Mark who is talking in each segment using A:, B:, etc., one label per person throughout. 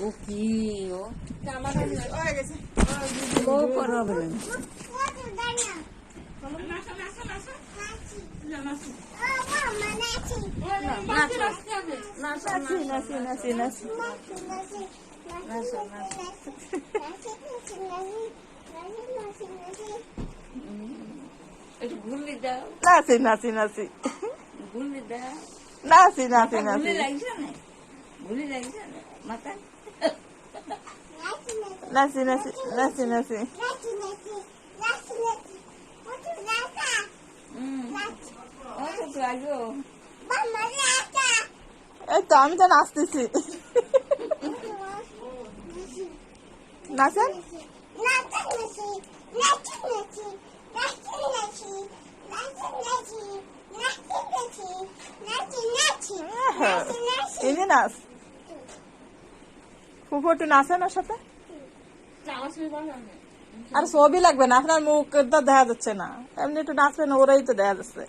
A: ও কি ও ও করবে একটু ঘুরলি দাও,
B: নাচি নাচি নাচি
A: ঘুরলি দাও,
B: নাচি নাচি নাচি
A: ঘুরলি লাগছে না, ঘুরলি লাগছে না মাথা।
B: নাচি নাচি নাচি নাচি
A: লাগো
B: এই তো আমি তো নাচতেছি। নাচেন এনে নাচ ফুফু একটু নাচেন ওর সাথে। আর ছবি লাগবে না, আপনার মুখ তো দেখা যাচ্ছে না, এমনি একটু নাচবেন, ওরাই তো দেখা যাচ্ছে।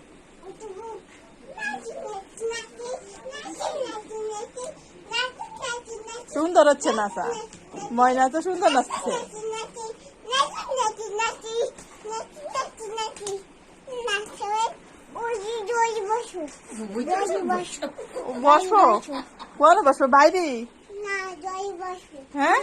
B: সুন্দর হচ্ছে নাচা, ময়না তো সুন্দর নাচছে। বসো বলো, বসো বাইরে। হ্যাঁ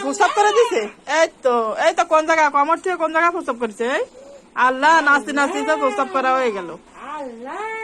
B: প্রস্তাব করে দিছে। এই তো কোন জায়গা কমর থেকে কোন জায়গা প্রস্তাব করেছে। আল্লাহ নাচতে নাচতে তো প্রস্তাব করা হয়ে গেল।
A: আল্লাহ